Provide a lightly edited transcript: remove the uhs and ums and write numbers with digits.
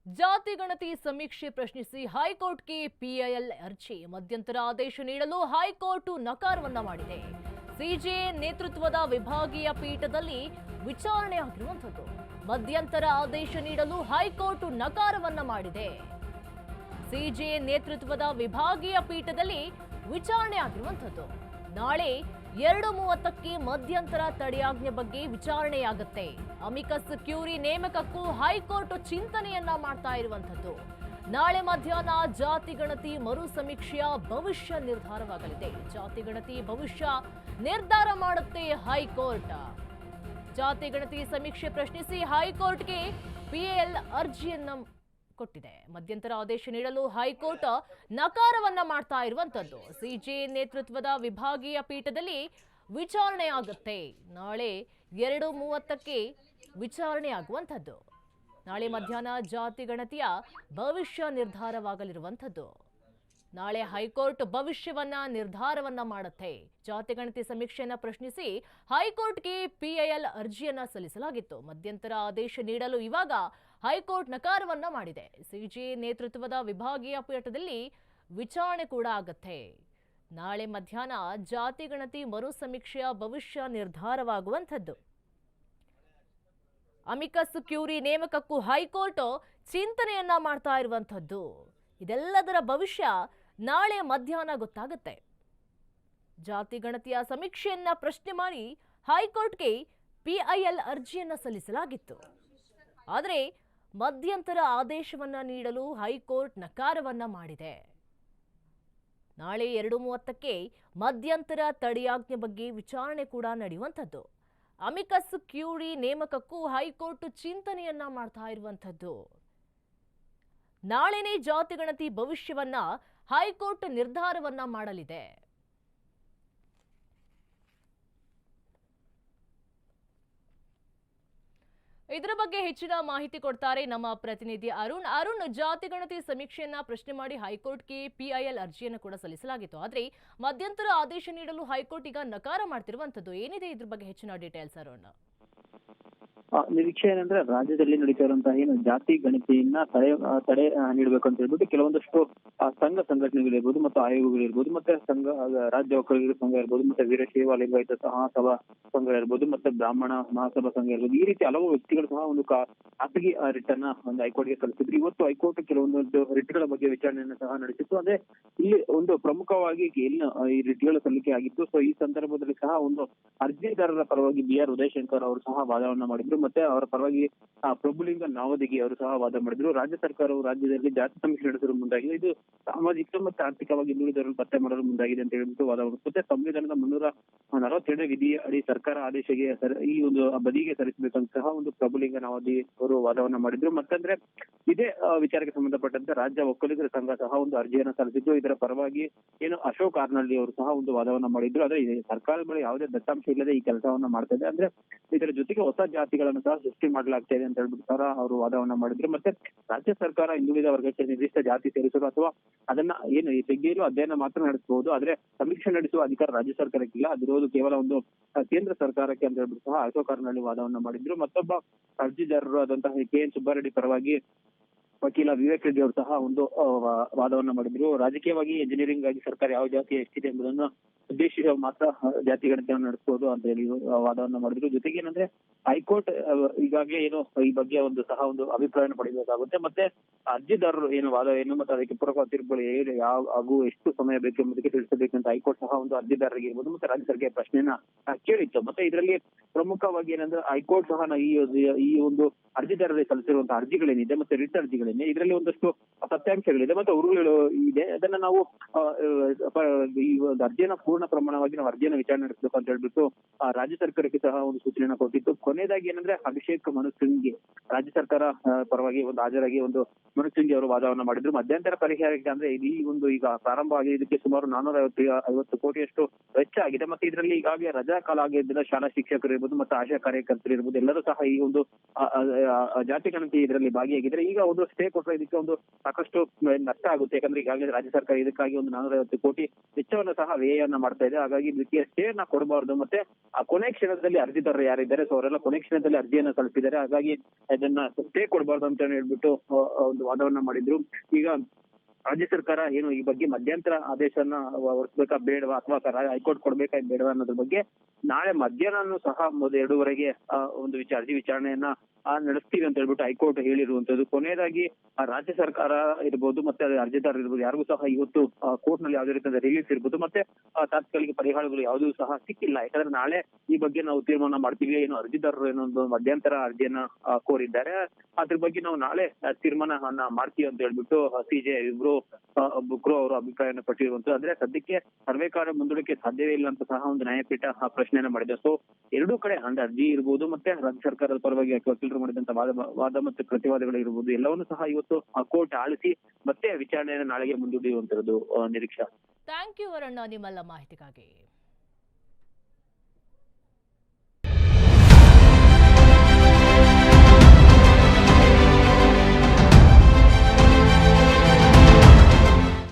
ಜಾತಿ ಗಣತಿ ಸಮೀಕ್ಷೆ ಪ್ರಶ್ನಿಸಿ ಹೈಕೋರ್ಟ್ಗೆ ಪಿಐಎಲ್ ಅರ್ಜಿ. ಮಧ್ಯಂತರ ಆದೇಶ ನೀಡಲು ಹೈಕೋರ್ಟ್ ನಕಾರವನ್ನ ಮಾಡಿದೆ. ಸಿಜೆ ನೇತೃತ್ವದ ವಿಭಾಗೀಯ ಪೀಠದಲ್ಲಿ ವಿಚಾರಣೆ ಆಗಿರುವಂಥದ್ದು. ಮಧ್ಯಂತರ ಆದೇಶ ನೀಡಲು ಹೈಕೋರ್ಟ್ ನಕಾರವನ್ನ ಮಾಡಿದೆ. ಸಿಜೆ ನೇತೃತ್ವದ ವಿಭಾಗೀಯ ಪೀಠದಲ್ಲಿ ವಿಚಾರಣೆ ಆಗಿರುವಂಥದ್ದು. ನಾಳೆ 2:30ಕ್ಕೆ ಮಧ್ಯಂತರ ತಡೆಯಾಜ್ಞೆ ಬಗ್ಗೆ ವಿಚಾರಣೆಯಾಗುತ್ತೆ. ಅಮಿಕಸ್ ಕ್ಯೂರಿ ನೇಮಕಕ್ಕೂ ಹೈಕೋರ್ಟ್ ಚಿಂತನೆಯನ್ನ ಮಾಡ್ತಾ ಇರುವಂಥದ್ದು. ನಾಳೆ ಮಧ್ಯಾಹ್ನ ಜಾತಿ ಗಣತಿ ಮರು ಸಮೀಕ್ಷೆಯ ಭವಿಷ್ಯ ನಿರ್ಧಾರವಾಗಲಿದೆ. ಜಾತಿ ಗಣತಿ ಭವಿಷ್ಯ ನಿರ್ಧಾರ ಮಾಡುತ್ತೆ ಹೈಕೋರ್ಟ್. ಜಾತಿ ಗಣತಿ ಸಮೀಕ್ಷೆ ಪ್ರಶ್ನಿಸಿ ಹೈಕೋರ್ಟ್ಗೆ ಪಿಎಲ್ ಅರ್ಜಿಯನ್ನ ಕೊಟ್ಟಿದೆ. ಮಧ್ಯಂತರ ಆದೇಶ ನೀಡಲು ಹೈಕೋರ್ಟ್ ನಕಾರವನ್ನ ಮಾಡ್ತಾ ಇರುವಂತದ್ದು. ಸಿಜೆ ನೇತೃತ್ವದ ವಿಭಾಗೀಯ ಪೀಠದಲ್ಲಿ ವಿಚಾರಣೆ ಆಗುತ್ತೆ. ನಾಳೆ 2:30ಕ್ಕೆ ವಿಚಾರಣೆ ಆಗುವಂಥದ್ದು. ನಾಳೆ ಮಧ್ಯಾಹ್ನ ಜಾತಿ ಗಣತಿಯ ಭವಿಷ್ಯ ನಿರ್ಧಾರವಾಗಲಿರುವಂಥದ್ದು. ನಾಳೆ ಹೈಕೋರ್ಟ್ ಭವಿಷ್ಯವನ್ನ ನಿರ್ಧಾರವನ್ನ ಮಾಡುತ್ತೆ. ಜಾತಿ ಗಣತಿ ಸಮೀಕ್ಷೆಯನ್ನ ಪ್ರಶ್ನಿಸಿ ಹೈಕೋರ್ಟ್ಗೆ ಪಿಐಎಲ್ ಅರ್ಜಿಯನ್ನ ಸಲ್ಲಿಸಲಾಗಿತ್ತು. ಮಧ್ಯಂತರ ಆದೇಶ ನೀಡಲು ಇವಾಗ ಹೈಕೋರ್ಟ್ ನಕಾರವನ್ನ ಮಾಡಿದೆ. ಸಿಜೆ ನೇತೃತ್ವದ ವಿಭಾಗೀಯ ಪೀಠದಲ್ಲಿ ವಿಚಾರಣೆ ಕೂಡ ಆಗತ್ತೆ. ನಾಳೆ ಮಧ್ಯಾಹ್ನ ಜಾತಿ ಗಣತಿ ಮರು ಸಮೀಕ್ಷೆಯ ಭವಿಷ್ಯ ನಿರ್ಧಾರವಾಗುವಂಥದ್ದು. ಅಮಿಕಸ್ ಕ್ಯೂರಿ ನೇಮಕಕ್ಕೂ ಹೈಕೋರ್ಟ್ ಚಿಂತನೆಯನ್ನ ಮಾಡ್ತಾ ಇರುವಂಥದ್ದು. ಇದೆಲ್ಲದರ ಭವಿಷ್ಯ ನಾಳೆ ಮಧ್ಯಾಹ್ನ ಗೊತ್ತಾಗುತ್ತೆ. ಜಾತಿ ಗಣತಿಯ ಸಮೀಕ್ಷೆಯನ್ನ ಪ್ರಶ್ನೆ ಮಾಡಿ ಹೈಕೋರ್ಟ್ಗೆ ಪಿಐಎಲ್ ಅರ್ಜಿಯನ್ನ ಸಲ್ಲಿಸಲಾಗಿತ್ತು. ಆದರೆ ಮಧ್ಯಂತರ ಆದೇಶವನ್ನ ನೀಡಲು ಹೈಕೋರ್ಟ್ ನಕಾರವನ್ನ ಮಾಡಿದೆ. ನಾಳೆ 2:30ಕ್ಕೆ ಮಧ್ಯಂತರ ತಡೆಯಾಜ್ಞೆ ಬಗ್ಗೆ ವಿಚಾರಣೆ ಕೂಡ ನಡೆಯುವಂಥದ್ದು. ಅಮಿಕಸ್ ಕ್ಯೂರಿ ನೇಮಕಕ್ಕೂ ಹೈಕೋರ್ಟ್ ಚಿಂತನೆಯನ್ನ ಮಾಡ್ತಾ ಇರುವಂಥದ್ದು. ನಾಳೆನೇ ಜಾತಿ ಗಣತಿ ಭವಿಷ್ಯವನ್ನ ಹೈಕೋರ್ಟ್ ನಿರ್ಧಾರವನ್ನ ಮಾಡಲಿದೆ. ಇದರ ಬಗ್ಗೆ ಹೆಚ್ಚಿನ ಮಾಹಿತಿ ಕೊಡ್ತಾರೆ ನಮ್ಮ ಪ್ರತಿನಿಧಿ ಅರುಣ್, ಜಾತಿ ಗಣತಿ ಸಮೀಕ್ಷೆಯನ್ನ ಪ್ರಶ್ನೆ ಮಾಡಿ ಹೈಕೋರ್ಟ್ಗೆ ಪಿಐಎಲ್ ಅರ್ಜಿಯನ್ನು ಕೂಡ ಸಲ್ಲಿಸಲಾಗಿತ್ತು. ಆದ್ರೆ ಮಧ್ಯಂತರ ಆದೇಶ ನೀಡಲು ಹೈಕೋರ್ಟ್ ಈಗ ನಕಾರ ಮಾಡ್ತಿರುವಂತದ್ದು. ಏನಿದೆ ಇದ್ರ ಬಗ್ಗೆ ಹೆಚ್ಚಿನ ಡೀಟೇಲ್ಸ್ ಅರುಣ್? ನಿರೀಕ್ಷೆ ಏನಂದ್ರೆ ರಾಜ್ಯದಲ್ಲಿ ನಡೀತಾ ಇರುವಂತಹ ಏನು ಜಾತಿ ಗಣತಿಯನ್ನ ತಡೆ ನೀಡಬೇಕು ಅಂತ ಹೇಳ್ಬಿಟ್ಟು ಕೆಲವೊಂದಷ್ಟು ಸಂಘ ಸಂಘಟನೆಗಳಿರ್ಬೋದು ಮತ್ತು ಆಯೋಗಗಳಿರ್ಬೋದು ಮತ್ತೆ ರಾಜ್ಯ ಒಕ್ಕಲಿಗರ ಸಂಘ ಇರ್ಬೋದು ಮತ್ತೆ ವೀರಶೈವ ಲಿಂಗಾಯತ ಮಹಾಸಭಾ ಸಂಘ ಇರ್ಬೋದು ಮತ್ತೆ ಬ್ರಾಹ್ಮಣ ಮಹಾಸಭಾ ಸಂಘ ಇರ್ಬೋದು, ಈ ರೀತಿ ಹಲವು ವ್ಯಕ್ತಿಗಳು ಸಹ ಒಂದು ಖಾಸಗಿ ರಿಟ್ ಅನ್ನ ಒಂದು ಹೈಕೋರ್ಟ್ಗೆ ಸಲ್ಲಿಸಿದ್ರು. ಇವತ್ತು ಹೈಕೋರ್ಟ್ ಕೆಲವೊಂದು ರಿಟ್ಗಳ ಬಗ್ಗೆ ವಿಚಾರಣೆಯನ್ನು ಸಹ ನಡೆಸಿತ್ತು. ಅಂದ್ರೆ ಇಲ್ಲಿ ಒಂದು ಪ್ರಮುಖವಾಗಿ ಈ ರಿಟ್ಗಳ ಸಲ್ಲಿಕೆ ಆಗಿತ್ತು. ಸೊ ಈ ಸಂದರ್ಭದಲ್ಲಿ ಸಹ ಒಂದು ಅರ್ಜಿದಾರರ ಪರವಾಗಿ BR ಉದಯಶಂಕರ್ ಅವರು ಸಹ ವಾದವನ್ನ ಮಾಡಿದ್ರು. ಮತ್ತೆ ಅವರ ಪರವಾಗಿ ಪ್ರಭುಲಿಂಗ ನಾವದಿಗಿ ಅವರು ಸಹ ವಾದ ಮಾಡಿದ್ರು. ರಾಜ್ಯ ಸರ್ಕಾರವು ರಾಜ್ಯದಲ್ಲಿ ಜಾತಿ ಸಮೀಕ್ಷೆ ನಡೆಸಲು ಮುಂದಾಗಿದೆ. ಇದು ಸಾಮಾಜಿಕ ಮತ್ತು ಆರ್ಥಿಕವಾಗಿ ಹಿಂದುಳಿದವರನ್ನು ಪತ್ತೆ ಮಾಡಲು ಮುಂದಾಗಿದೆ ಅಂತ ಹೇಳ್ಬಿಟ್ಟು ವಾದ ಮಾಡಿದ್ರು. ಮತ್ತೆ ಸಂವಿಧಾನದ 342 ವಿಧಿ ಅಡಿ ಸರ್ಕಾರ ಆದೇಶಕ್ಕೆ ಈ ಒಂದು ಬದಿಗೆ ಸರಿಸಬೇಕಂತ ಸಹ ಒಂದು ಪ್ರಭುಲಿಂಗ ನಾವದಿ ಅವರು ವಾದವನ್ನ ಮಾಡಿದ್ರು. ಮತ್ತಂದ್ರೆ ಇದೇ ವಿಚಾರಕ್ಕೆ ಸಂಬಂಧಪಟ್ಟಂತೆ ರಾಜ್ಯ ಒಕ್ಕಲಿಗರ ಸಂಘ ಸಹ ಒಂದು ಅರ್ಜಿಯನ್ನ ಸಲ್ಲಿಸಿದ್ದು. ಇದರ ಪರವಾಗಿ ಏನು ಅಶೋಕ್ ಆರ್ನಳ್ಳಿ ಅವರು ಸಹ ಒಂದು ವಾದವನ್ನ ಮಾಡಿದ್ರು. ಆದ್ರೆ ಸರ್ಕಾರದ ಬಳಿ ಯಾವುದೇ ದತ್ತಾಂಶ ಇಲ್ಲದೆ ಈ ಕೆಲಸವನ್ನ ಮಾಡ್ತಾ ಇದೆ. ಅಂದ್ರೆ ಇದರ ಜೊತೆಗೆ ಹೊಸ ಜಾತಿಗಳನ್ನು ಸಹ ಸೃಷ್ಟಿ ಮಾಡಲಾಗ್ತಾ ಇದೆ ಅಂತ ಹೇಳ್ಬಿಟ್ಟು ಸಹ ಅವರು ವಾದವನ್ನ ಮಾಡಿದ್ರು. ಮತ್ತೆ ರಾಜ್ಯ ಸರ್ಕಾರ ಹಿಂದುಳಿದ ವರ್ಗಕ್ಕೆ ನಿರ್ದಿಷ್ಟ ಜಾತಿ ಸೇರಿಸಲು ಅಥವಾ ಅದನ್ನ ಏನು ತೆಗೆಯಲು ಅಧ್ಯಯನ ಮಾತ್ರ ನಡೆಸಬಹುದು. ಆದ್ರೆ ಸಮೀಕ್ಷೆ ನಡೆಸುವ ಅಧಿಕಾರ ರಾಜ್ಯ ಸರ್ಕಾರಕ್ಕಿಲ್ಲ, ಅದಿರೋದು ಕೇವಲ ಒಂದು ಕೇಂದ್ರ ಸರ್ಕಾರಕ್ಕೆ ಅಂತ ಹೇಳ್ಬಿಟ್ಟು ಸಹ ಅಶೋಕ್ ಆರ್ನಳ್ಳಿ ವಾದವನ್ನ ಮಾಡಿದ್ರು. ಮತ್ತೊಬ್ಬ ಅರ್ಜಿದಾರರು ಆದಂತಹ KN ಸುಬ್ಬಾರೆಡ್ಡಿ ಪರವಾಗಿ ವಕೀಲ ವಿವೇಕ್ ರೆಡ್ಡಿ ಅವರು ಸಹ ಒಂದು ವಾದವನ್ನ ಮಾಡಿದ್ರು. ರಾಜಕೀಯವಾಗಿ ಎಂಜಿನಿಯರಿಂಗ್ ಆಗಿ ಸರ್ಕಾರ ಯಾವ ಜಾತಿ ಎಷ್ಟಿದೆ ಎಂಬುದನ್ನು ಉದ್ದೇಶಿಸಿ ಮಾತ್ರ ಜಾತಿ ಗಣತಿಯನ್ನು ನಡೆಸಬಹುದು ಅಂತ ಹೇಳಿ ವಾದವನ್ನ ಮಾಡಿದ್ರು. ಜೊತೆಗೆ ಏನಂದ್ರೆ ಹೈಕೋರ್ಟ್ ಈಗಾಗಲೇ ಏನು ಈ ಬಗ್ಗೆ ಒಂದು ಸಹ ಒಂದು ಅಭಿಪ್ರಾಯ ಪಡೆಯಬೇಕಾಗುತ್ತೆ. ಮತ್ತೆ ಅರ್ಜಿದಾರರು ಏನು ವಾದ ಏನು ಮತ್ತೆ ಅದಕ್ಕೆ ಪೂರಕವಾದ ತೀರ್ಪುಗಳು ಯಾವ ಹಾಗೂ ಎಷ್ಟು ಸಮಯ ಬೇಕು ಎಂಬುದಕ್ಕೆ ತಿಳಿಸಬೇಕಂತ ಹೈಕೋರ್ಟ್ ಸಹ ಒಂದು ಅರ್ಜಿದಾರರಿಗೆ ಇರ್ಬೋದು ಮತ್ತೆ ರಾಜ್ಯ ಸರ್ಕಾರ ಪ್ರಶ್ನೆಯನ್ನ ಕೇಳಿತ್ತು. ಮತ್ತೆ ಇದರಲ್ಲಿ ಪ್ರಮುಖವಾಗಿ ಏನಂದ್ರೆ ಹೈಕೋರ್ಟ್ ಸಹ ಈ ಒಂದು ಅರ್ಜಿದಾರರಿಗೆ ಸಲ್ಲಿಸಿರುವಂತಹ ಅರ್ಜಿಗಳೇನಿದೆ ಮತ್ತೆ ರಿಟ್ ಅರ್ಜಿಗಳೇನಿದೆ ಇದರಲ್ಲಿ ಒಂದಷ್ಟು ಸತ್ಯಾಂಶಗಳಿದೆ ಮತ್ತೆ ಉರುಳು ಇದೆ. ಅದನ್ನ ನಾವು ಈ ಒಂದು ಅರ್ಜಿಯನ್ನ ಪೂರ್ಣ ಪ್ರಮಾಣವಾಗಿ ನಾವು ಅರ್ಜಿಯನ್ನ ವಿಚಾರಣೆ ನಡೆಸಬೇಕು ಅಂತ ಹೇಳ್ಬಿಟ್ಟು ರಾಜ್ಯ ಸರ್ಕಾರಕ್ಕೆ ಸಹ ಒಂದು ಸೂಚನೆಯನ್ನ ಕೊಟ್ಟಿತ್ತು. ಕೊನೆಯದಾಗಿ ಏನಂದ್ರೆ ಅಭಿಷೇಕ್ ಮನು ಸಿಂಗ್ಗೆ ರಾಜ್ಯ ಸರ್ಕಾರ ಪರವಾಗಿ ಒಂದು ಹಾಜರಾಗಿ ಒಂದು ಮನುಸಿಂಗಿ ಅವರು ವಾದವನ್ನ ಮಾಡಿದ್ರು. ಮಧ್ಯಂತರ ಪರಿಹಾರಕ್ಕೆ ಅಂದ್ರೆ ಈ ಒಂದು ಈಗ ಪ್ರಾರಂಭ ಆಗಿ ಇದಕ್ಕೆ ಸುಮಾರು 450 ಕೋಟಿಯಷ್ಟು ವೆಚ್ಚ ಆಗಿದೆ. ಮತ್ತೆ ಇದರಲ್ಲಿ ಈಗಾಗಲೇ ರಜಾ ಕಾಲ ಆಗಿದ್ದರಿಂದ ಶಾಲಾ ಶಿಕ್ಷಕರು ಇರ್ಬೋದು ಮತ್ತೆ ಆಶಾ ಕಾರ್ಯಕರ್ತರು ಇರ್ಬೋದು ಎಲ್ಲರೂ ಸಹ ಈ ಒಂದು ಜಾತಿ ಗಣತಿ ಇದರಲ್ಲಿ ಭಾಗಿಯಾಗಿದ್ರೆ ಈಗ ಒಂದು ಸ್ಟೇ ಕೊಟ್ಟರೆ ಇದಕ್ಕೆ ಒಂದು ಸಾಕಷ್ಟು ನಷ್ಟ ಆಗುತ್ತೆ. ಯಾಕಂದ್ರೆ ಈಗಾಗಲೇ ರಾಜ್ಯ ಸರ್ಕಾರ ಇದಕ್ಕಾಗಿ ಒಂದು 450 ಕೋಟಿ ವೆಚ್ಚವನ್ನು ಸಹ ವ್ಯಯವನ್ನ ಮಾಡ್ತಾ ಇದೆ. ಹಾಗಾಗಿ ಇದಕ್ಕೆ ಸ್ಟೇ ನ ಕೊಡಬಾರ್ದು. ಮತ್ತೆ ಆ ಕೊನೆ ಕ್ಷಣದಲ್ಲಿ ಅರ್ಜಿದಾರರು ಯಾರಿದ್ದಾರೆ ಸೊ ಅವರೆಲ್ಲ ಕೊನೆ ಕ್ಷಣದಲ್ಲಿ ಅರ್ಜಿಯನ್ನ ಸಲ್ಲಿಸಿದ್ದಾರೆ. ಹಾಗಾಗಿ ಇದನ್ನ ಸ್ಟೇ ಕೊಡಬಾರ್ದು ಅಂತ ಹೇಳ್ಬಿಟ್ಟು ಒಂದು ವಾದವನ್ನ ಮಾಡಿದ್ರು. ಈಗ ರಾಜ್ಯ ಸರ್ಕಾರ ಏನು ಈ ಬಗ್ಗೆ ಮಧ್ಯಂತರ ಆದೇಶನ ಹೊರಡಿಸ್ಬೇಕಾ ಬೇಡವಾ ಅಥವಾ ಹೈಕೋರ್ಟ್ ಕೊಡ್ಬೇಕಾ ಬೇಡವಾ ಅನ್ನೋದ್ರ ಬಗ್ಗೆ ನಾಳೆ ಮಧ್ಯಾಹ್ನ ಸಹ 2:30ಗೆ ಒಂದು ಅರ್ಜಿ ವಿಚಾರಣೆಯನ್ನ ನಡೆಸ್ತೀವಿ ಅಂತ ಹೇಳ್ಬಿಟ್ಟು ಹೈಕೋರ್ಟ್ ಹೇಳಿರುವಂತದ್ದು. ಕೊನೆಯದಾಗಿ ರಾಜ್ಯ ಸರ್ಕಾರ ಇರ್ಬೋದು ಮತ್ತೆ ಅರ್ಜಿದಾರರು ಇರ್ಬೋದು ಯಾರಿಗೂ ಸಹ ಇವತ್ತು ಕೋರ್ಟ್ ನಲ್ಲಿ ಯಾವುದೇ ರೀತಿಯ ರಿಲೀಫ್ ಇರ್ಬೋದು ಮತ್ತೆ ತಾತ್ಕಾಲಿಕ ಪರಿಹಾರಗಳು ಯಾವುದೂ ಸಹ ಸಿಕ್ಕಿಲ್ಲ. ಯಾಕಂದ್ರೆ ನಾಳೆ ಈ ಬಗ್ಗೆ ನಾವು ತೀರ್ಮಾನ ಮಾಡ್ತೀವಿ. ಏನು ಅರ್ಜಿದಾರರು ಏನೊಂದು ಮಧ್ಯಂತರ ಅರ್ಜಿಯನ್ನ ಕೋರಿದ್ದಾರೆ ಅದ್ರ ಬಗ್ಗೆ ನಾವು ನಾಳೆ ತೀರ್ಮಾನವನ್ನ ಮಾಡ್ತೀವಿ ಅಂತ ಹೇಳ್ಬಿಟ್ಟು ಸಿಜೆ ಇಬ್ರು ಅವರು ಅಭಿಪ್ರಾಯನ ಪಟ್ಟಿರುವಂತದ್ದು. ಅಂದ್ರೆ ಸದ್ಯಕ್ಕೆ ಸರ್ವೆ ಕಾರ್ಯ ಮುಂದೂಡಕ್ಕೆ ಸಾಧ್ಯವೇ ಇಲ್ಲ ಅಂತ ಸಹ ಒಂದು ನ್ಯಾಯಪೀಠ ಪ್ರಶ್ನೆಯನ್ನ ಮಾಡಿದೆ. ಸೊ ಎರಡೂ ಕಡೆ ಅಂದ್ರೆ ಅರ್ಜಿ ಇರ್ಬೋದು ಮತ್ತೆ ರಾಜ್ಯ ಸರ್ಕಾರದ ಪರವಾಗಿ ವಕೀಲರು ಮಾಡಿದಂತ ವಾದ ಮತ್ತು ಪ್ರತಿವಾದಗಳು ಇರ್ಬೋದು ಎಲ್ಲವನ್ನೂ ಸಹ ಇವತ್ತು ಕೋರ್ಟ್ ಆಲಿಸಿ ಮತ್ತೆ ವಿಚಾರಣೆಯನ್ನು ನಾಳೆಗೆ ಮುಂದೂಡಿರುವಂತದ್ದು ನಿರೀಕ್ಷಾ. ಥ್ಯಾಂಕ್ ಯು ವರಣ್ಣ ನಿಮ್ಮೆಲ್ಲ ಮಾಹಿತಿಗಾಗಿ.